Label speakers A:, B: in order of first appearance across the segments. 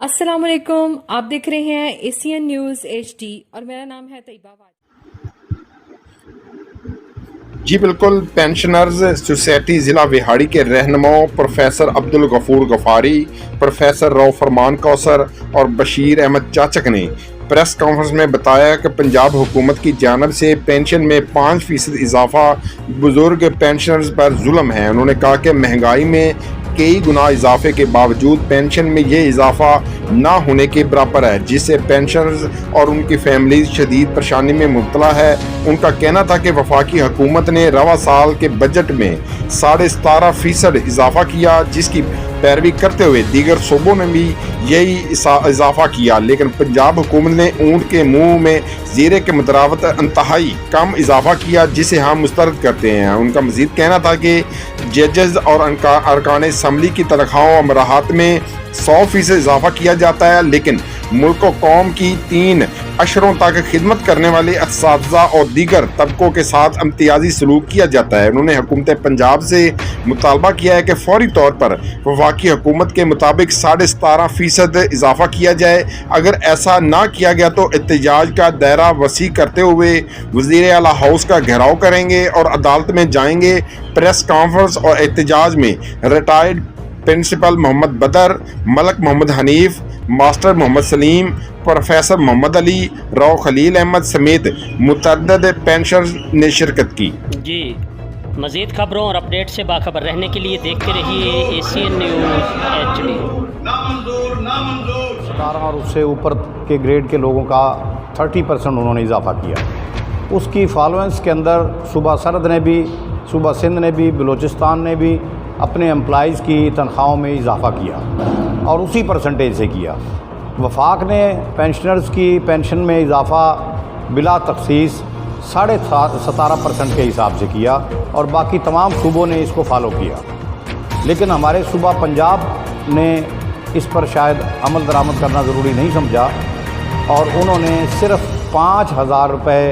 A: अस्सलाम वालेकुम, आप देख रहे हैं एशियन न्यूज़ HD और मेरा नाम है तैयबा वाजिद।
B: जी बिल्कुल। पेंशनर्स सोसाइटी ज़िला विहाड़ी के रहनुमाओं प्रोफेसर अब्दुल गफूर गफारी, प्रोफेसर रऊफ फरमान कौसर और बशीर अहमद चाचक ने प्रेस कॉन्फ्रेंस में बताया कि पंजाब हुकूमत की जानिब से पेंशन में 5% इजाफा बुजुर्ग पेंशनर्स पर जुल्म है। उन्होंने कहा कि महंगाई में कई गुना इजाफे के बावजूद पेंशन में ये इजाफा ना होने के बराबर है, जिससे पेंशनर्स और उनकी फैमिली शदीद परेशानी में मुब्तला है। उनका कहना था कि वफाकी हुकूमत ने रवा साल के बजट में 17.5% इजाफा किया, जिसकी पैरवी करते हुए दीगर सूबों ने भी यही इजाफा किया, लेकिन पंजाब हुकूमत ने ऊँट के मुंह में जीरे के मुतरावत इंतहाई कम इजाफा किया, जिसे हम मुस्तरद करते हैं। उनका मजीद कहना था कि जजेस और अरकान असम्बली की तनख्वाहों और मराहत में 100% इजाफा किया जाता है, लेकिन मुल्क व कौम की 3 अशरों तक खिदमत करने वाले असातिज़ा और दीगर तबकों के साथ इम्तियाजी सलूक किया जाता है। उन्होंने हुकूमत पंजाब से मुतालबा किया है कि फौरी तौर पर वफाकी हुकूमत के मुताबिक 17.5% इजाफा किया जाए। अगर ऐसा ना किया गया तो एहतजाज का दायरा वसी करते हुए वज़ीर आला हाउस का घेराव करेंगे और अदालत में जाएंगे। प्रेस कॉन्फ्रेंस और एहतजाज में रिटायर्ड प्रिंसिपल मोहम्मद बदर, मलक मोहम्मद हनीफ, मास्टर मोहम्मद सलीम, प्रोफेसर मोहम्मद अली, राव खलील अहमद समेत मुतअद्दिद पेंशनर्स ने शिरकत की।
C: जी, मज़ीद खबरों और अपडेट से बाखबर रहने के लिए देखते रहिए एशियन न्यूज़ HD।
D: 17 और उससे ऊपर के ग्रेड के लोगों का 30% उन्होंने इजाफा किया। उसकी फॉलोएंस के अंदर सूबा सरहद ने भी, सूबा सिंध ने भी, बलूचिस्तान ने भी अपने एम्प्लॉइज़ की तनख्वाहों में इजाफा किया और उसी परसेंटेज से किया। वफाक ने पेंशनर्स की पेंशन में इजाफा बिला तखसीस 17.5% के हिसाब से किया और बाकी तमाम सूबों ने इसको फॉलो किया, लेकिन हमारे सूबा पंजाब ने इस पर शायद अमल दरामद करना ज़रूरी नहीं समझा और उन्होंने सिर्फ 5,000 रुपये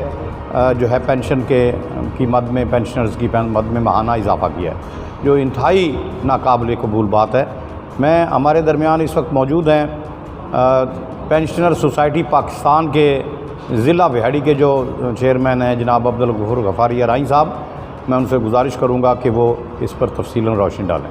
D: जो है पेंशन की मद में, पेंशनर्स की मद में माहाना इजाफा किया है, जो इंतहाई नाकाबिल कबूल बात है। मैं हमारे दरमियान इस वक्त मौजूद हैं पेंशनर सोसाइटी पाकिस्तान के ज़िला विहाड़ी के जो चेयरमैन हैं जनाब अब्दुल गफूर गफारी राई साहब। मैं उनसे गुजारिश करूँगा कि वो इस पर तफसीलन रोशनी डालें।